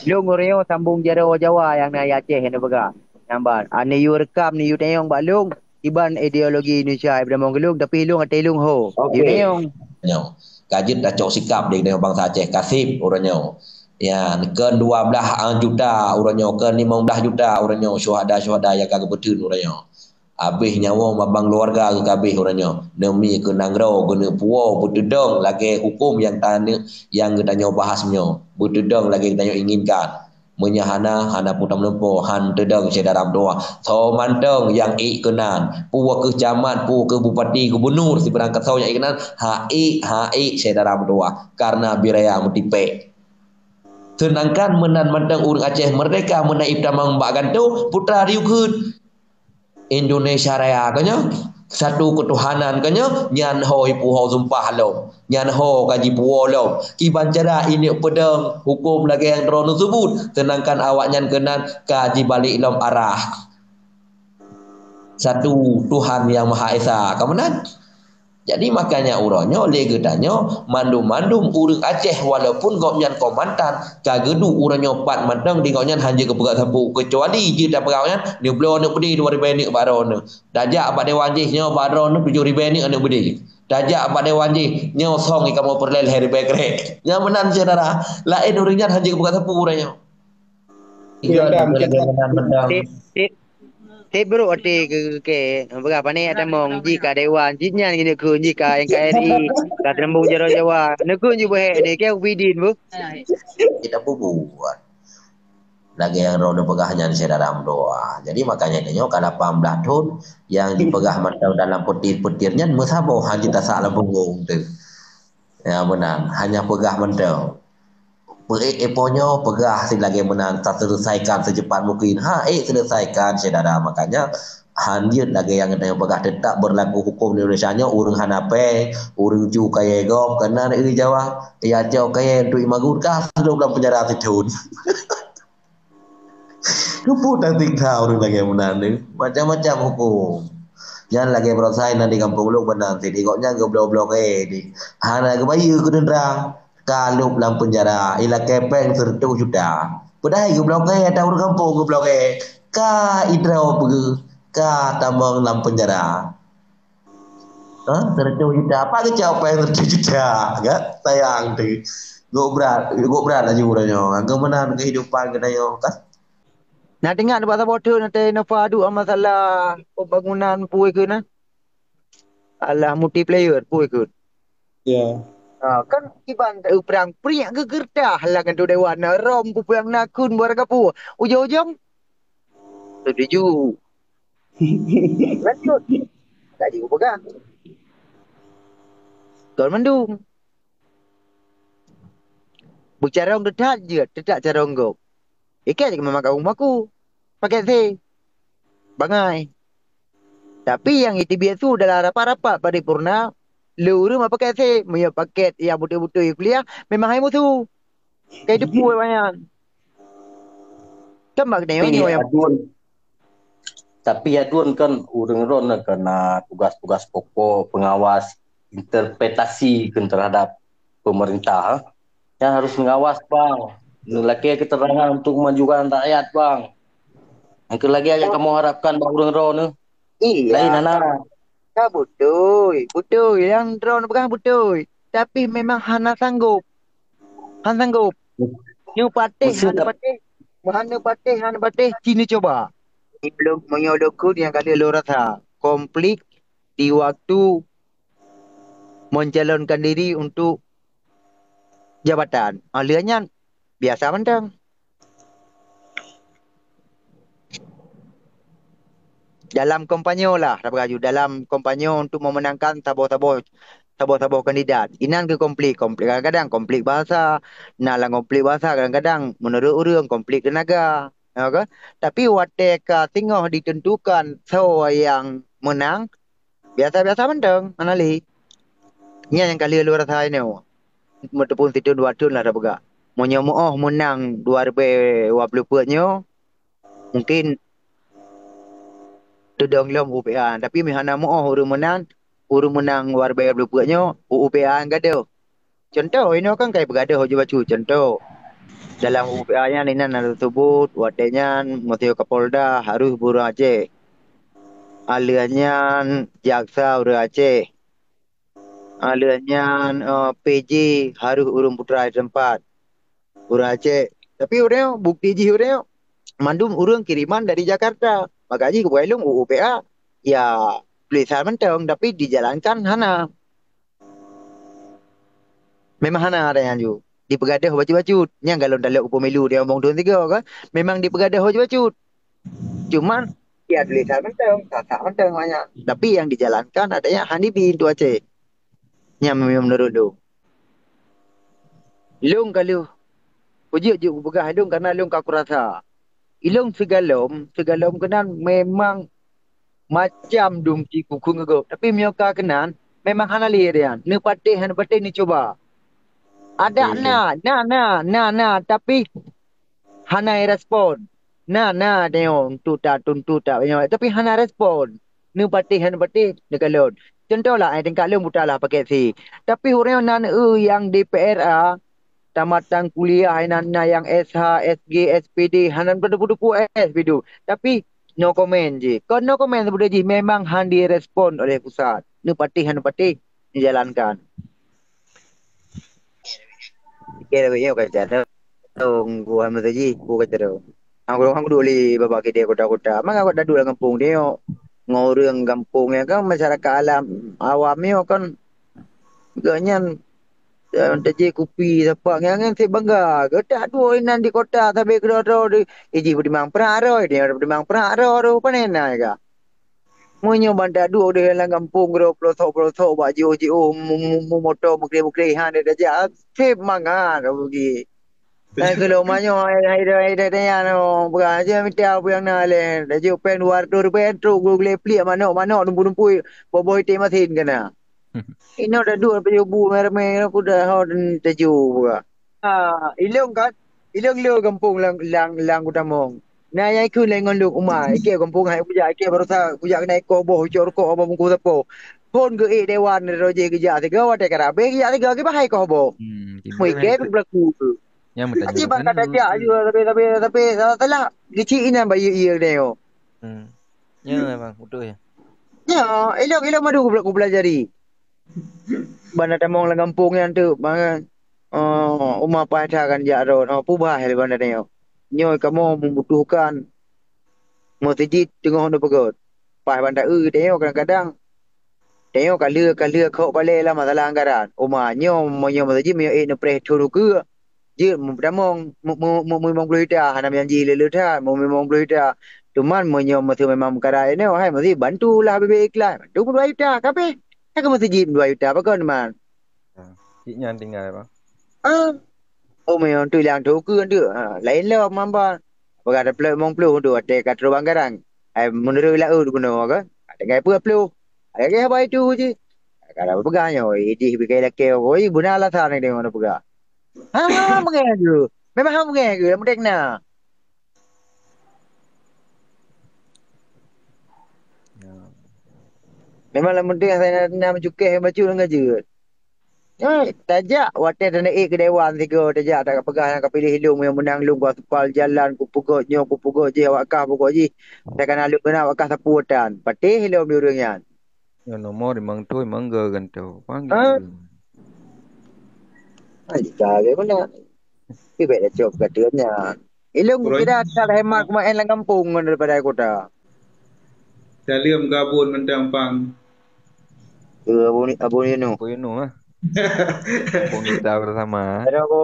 Long Oreo sambung jaro Jawa yang na Aceh yang bega. Nampak. Ni you rekam ni you tengok bak long iban ideologi Indonesia iban mong gelung tapi long ate long ho. You Okey. tengok. Nyo. Kajet dah cok sikap dia dengan bangsa Aceh kasip orangnya. Ya, ke 12 juta orangnya, ke 15 juta orangnya syuhada-syuhada yang kagak betul orangnya. Habis nyawa mabang keluarga ke kabeh orangnya. Demi ke nangrau kena puau betedong lagi hukum yang tanya yang kita nyo bahasnya. Betedong lagi kita nyo inginkan. Menyahana hana putam lempo han tedang sedaram doa so manteng yang kenan puwa ke camat pu ke bupati gubernur si berangkat sau yang kenan hai sedaram doa karena biraya mutipe sedangkan menan manteng urang Aceh merdeka menaib tamang mbak gantu putra riukun Indonesia Raya kanya satu ketuhanan kanya nyan hoi puhau sumpah lo nyan ho kaji puhau lo iban cara ini pedang hukum lagi yang drone sebut sedangkan awak nyan kenan kaji balik lom arah satu Tuhan yang Maha Esa kemenan. Jadi makanya urangnya oleh gedanya mandum-mandum urang Aceh walaupun gok nyan komandan kagedu urangnya pat mandang di gok nyan hanya kepegat sapu kecuali je dah peraunya ni belum nak bedi 2000 ni baron dajak abad dewan jihnya baron 7000 ni anak bedi dajak abad dewan jih nyo song kamu perlel hari bekre nya menan saudara lain urangnya hanya kepegat sapu urangnya iya Dah negara mungkin menan mandang Tip tip tip bro ate ke berapa ni ada mong jika dewan jinnya gini ku jika NKRI ka terembung jaro Jawa. Nekun ju bohe ni ke widin bu. kita buat lagi yang roda pegahnya di dalam doa. Jadi makanya dia kalau 18 tahun yang dipegah mantau dalam petir-petirnya mesabo hanya tak salah punggung tu. Ya menang, hanya pegah mantau. Eponya pegah si lagi menang tak selesaikan secepat mungkin. Selesaikan saudara makanya hanjut lagi yang ada pegah tetap berlaku hukum di Indonesia nya urang hanape urang ju kaya gop kena di Jawa ya jauh kaya untuk imagur kah dalam penjara setahun. Rupu dan tingkau orang lagi menanding macam-macam hukum. Jangan lagi berusaha nanti kampung lu benar sih. Koknya goblok-goblok di. Hana ke bayu ke dendra. Kalau dalam penjara ila kepeng 100 juta. Padahal goblok ada orang kampung goblok ka idrau pergi ka tambang dalam penjara. 100 juta apa ke capek 100 juta? Enggak sayang tu. Gok berat aja urangnya. Angka menan kehidupan kita yo kan. Nak dengar bahasa bodoh nanti napa adu masalah pembangunan puai ke na. Alah multiplayer puai ke. ya. Kan iban perang priak ke gerdah lah kan tu dewan rom ku perang nakun buat kapu. Ujung-ujung setuju. Lanjut. Tak juga pegang. Kau mendung. Bicara orang dedak je, dedak cara orang. Ikan je memang kat rumahku. Pakai si. Bangai. Tapi yang itu biasa dalam rapat-rapat paripurna, luru mah pakai si. Punya paket yang betul-betul yang kuliah, memang hai musuh. Kayak depu banyak. Tembak Tapi tengoknya yang aduan, tapi aduan kan urang ron kena tugas-tugas pokok pengawas interpretasi kan terhadap pemerintah. Yang harus mengawas bang. Lagi keterangan untuk kemajuan rakyat bang. Yang lagi yang kamu harapkan bang urang ron lain iya. anak. Kau betul. Betul. Yang drone pegang betul. Tapi memang Hana sanggup. Hana sanggup. Nyu patih, Mesti Hana patih. Hana patih. Cina coba. Ini belum menyodokun yang kali lo rasa. Konflik di waktu mencalonkan diri untuk jabatan. Aliannya biasa mentang. Dalam kampanye lah, dalam kampanye untuk memenangkan tabur-tabur kandidat. Inan ke konflik kadang-kadang konflik bahasa, nalang konflik bahasa kadang-kadang menurut orang konflik tenaga. Okay? Tapi wateka tengah ditentukan siapa yang menang, biasa-biasa mentang anali. Nya yang kali luar rasa ini. Meskipun situ 2 tahun lah dah bergerak. Menang 2024 nya mungkin tudong lom UPA tapi mihana mo urung menang war bayar nya UPA enggak ada contoh ini kan kayak bergaduh hoja bacu contoh Dalam UPA-nya Ninan ada tersebut, wadahnya Mutio Kapolda harus Buru Aceh. Aliannya Jaksa Buru Aceh. Aliannya PJ harus Urung Putra tempat Buru Aceh. Tapi orang bukti ji orang mandum urang kiriman dari Jakarta. Makanya ke Bailung UPA ya tulisan mentong tapi dijalankan hana. Memang hana ada yang ju. Di pegadah bacut-bacut. Yang kalau dalam pemilu dia omong 23 kan. Memang di pegadah bacut-bacut. Cuman ya tulisan mentong, tak mentong banyak. Tapi yang dijalankan adanya Hanibi itu Aceh. Yang memang menurut lu. Lung kalau uji pegah lung karena lung aku rasa. Ilung segalom kenan memang macam dumki kuku ngego. Tapi mioka kenan memang hana lihat ni patih ni coba. Ada na tapi hana respon. Na tengok tuntuta tapi hana respon. Ni patih dekalon. Contohlah ai tingkat lem butalah pakai si. Tapi orang nan yang di PRA tamatan kuliah na yang SH, SG, SPD hanan berdepu-depu bidu. Tapi no comment je. Kau no comment sebenarnya je memang han direspon oleh pusat. Ni patih dijalankan. Kira begini kata dah. Gua mesti je gua kata dah. Aku dulu bapa kita kota-kota. Mak aku dah dulu kampung dia. Ngoreng kampung ya kan masyarakat alam awamnya kan ganyan Taji kopi siapa ngan saya bangga. Kata dua inan di kota tapi kedua di iji berdimang peraro dia berdimang peraro ro panena ya. Munyo banda dua dia lang kampung ro pelosok baju motor mukre han dia aja. Sip manga ro gi. Kalau manyo ai ya no beraja minta apa yang nale. Taji pen war tu pen tu google pli mano dumpu boboy temasin kana. Ino dah dua pe bu merme aku dah hon teju buka. Ilong kan. Ilong lu kampung lang utamong. Na yai ku lengon lu umai ke kampung hai puja ke baru sa puja naik ko boh cor ko apa mungku sapo. Pon ke dewan roje ke ja tiga wa te kara be ja tiga ke bahai ko bo. Mui ke berlaku. Yang minta Aci jawab bang kata ja aju tapi salah gici inan bayi iya deo. Ya memang betul ya. Ya, ilong madu ku pelajari. Banda tamong lang kampung yan tu mga umapatakan jaro pubah hal banda niyo. Nyoy kamu membutuhkan masjid tengah honda pegot. Pai banda niyo kadang-kadang niyo kalua kau balik lah masalah anggaran. Nyo masjid miyo no pre turu ke. Je tamong mu ita hanam janji lelu tha mu ita. Cuman menyo memang perkara ini hai masjid bantulah bebek lah. Bantu ita kape. Kan masjid ita apa kan man. Ciknya tinggal bang. Yang tu yang tu ke tu. Lain lah mamba. Bagada plek mong plu tu ate kat ruang garang. Menurut lah tu guna ke. Ada gaya pu plu. Ada gaya baik tu je. Kalau pegahnya idi bikai laki oi guna lah sana dia mana pegah. Mengai tu. Memang mengai ke mudek na. Memang lah mudek saya nak mencukai baju dengan je. Tajak wate dana ke dewan tiga tajak tak pegah yang kapilih hilung yang menang lung gua sepal jalan ku pugo je awak kah pugo je takkan aluk kena awak kah saputan patih hilung diurang yan Nomor memang tu memang gan tu ha jika ke mana pi baik dah cop katanya hilung kira tak hemat kumain lang kampung daripada kota Dalam gabun mentang pang. abun ini Puino ah. Kampung kita bersama. ada aku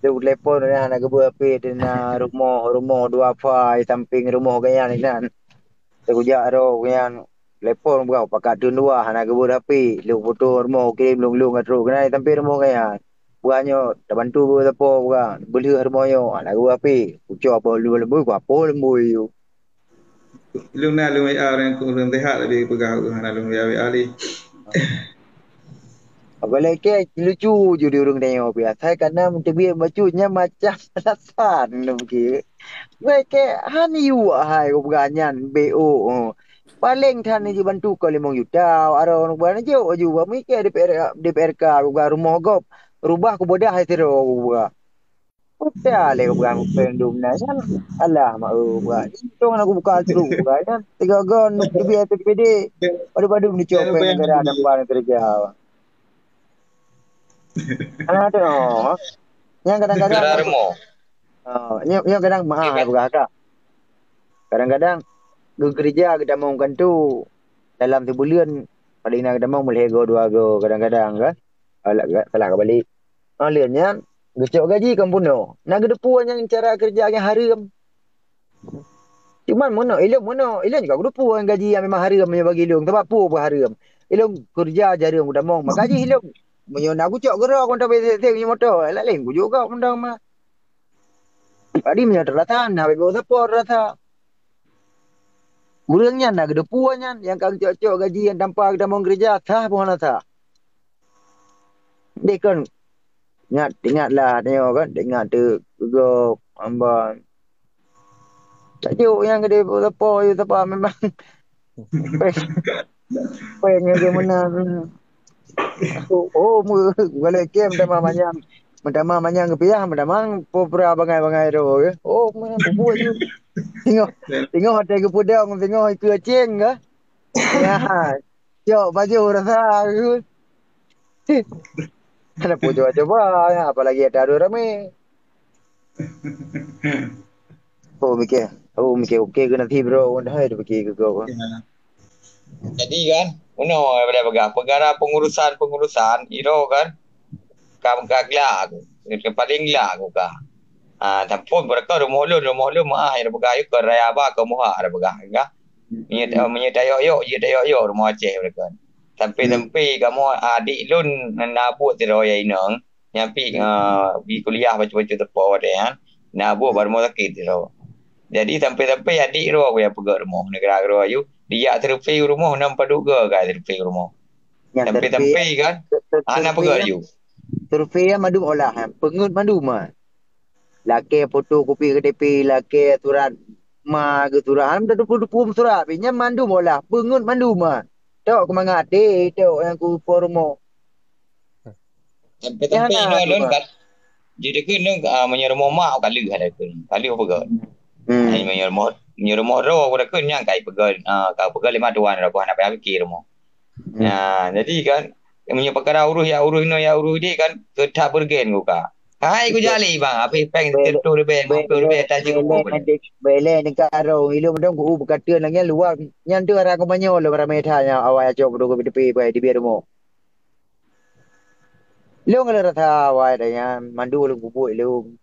dia telepon dia nak kebu api dia rumah dua apa samping rumah gaya ni kan Tegujak ro yang telepon buka pakat tun dua nak kebu api lu foto rumah kirim lu ngatru kena samping rumah gaya bukannya tak bantu bu apa buka beli rumah yo nak kebu api ucu apa lu apa lembu yo Lung na lung ai orang ku lung tehat lebih pegah ku hana lung ya ali. apa lagi lucu je di orang tengok biasa karena mentebih bacunya macam alasan begitu mereka hani hai ko ganyan BO paling than ni bantu ko 5 juta aro orang buat aja aju mikir DPRK ko rumah gop rubah ko bodah hai tiro Udah le bukan referendum nah kan. Alah mak bukan. Itu aku buka terus bukan kan. Tiga gon lebih itu PD. Padu-padu ni Dia lupa copeng yang negara bunyi. depan kerja. Ada oh. Yang kadang-kadang Negara remo. yang kadang mahal bukan ada. Kadang-kadang ke gereja kita mau kan tu dalam sebulan paling nak kita mau boleh go dua go kadang-kadang kan. Kalau balik. Liannya gecok gaji kan puno. Nak kedepuan yang cara kerja yang haram. Cuman ilong juga kedepuan gaji yang memang haram punya bagi ilong. Sebab apa haram? Ilong kerja jarum udah mau. Maka gaji ilong. Menyo nak gecok gerak kon tapi punya motor. Lain ku juga undang mah. Tadi punya terlatan, habis bawa support rasa. Gurangnya nak kedepuannya yang kang cocok gaji yang tanpa kita mau kerja sah pun rasa. Dia kan ingatlah tengok kan ingat tu go ambang tajuk yang gede apa you apa memang pengen ke mana kalau kem dah mamanya mendama manyang ke piah mendamang popra bangai-bangai ro ke mana bubu you tengok ada ke pudang tengok ke ceng ke ya yo baju rasa aku ada pujo coba apalagi ada rame mikir okey ke nanti bro dah ada fikir ke kau Ya. Jadi kan, daripada perkara pengurusan iro kan, kam kagla aku. Itu paling lah aku ka. Tampun mereka rumah lu mah yang bergaya ke raya ba ke muha ada bergaya. Menyedayok rumah Aceh mereka. Tapi kamu adik lun nabut di roya inang. Nyampi di kuliah baca-baca tepo ada kan. Nabut baru mau sakit di roya. Jadi sampai adik ro aku yang pegang rumah negara ro ayu dia terpi rumah nampak duga kan terpi rumah. yang Sampai kan anak pegang ayu. survei yang madu olah pengut madu mah laki foto kopi KTP laki surat ma ke surat dah 20 surat pinya mandu olah pengut mandu mah tok kemanga ade tok yang ku formo Sampai no lon kan. Jadi kan menyermo mak kali ada kan. Kali pegang. Ai menyermo ro aku kan yang kai pegang kau pegang 5 tuan aku anak apa fikir mo. Jadi kan punya perkara uruh dia kan kedah bergen ku ka. Hai ku jali bang, apa peng tu lebih tak cukup. bele ni karo ilu mendong ku berkata nangnya luar yang tu orang ko banyo lo ramai thanya awak ajo bodo ko BTP bai di biarmo lo ngala rasa awak dah yang mandu lu bubu lu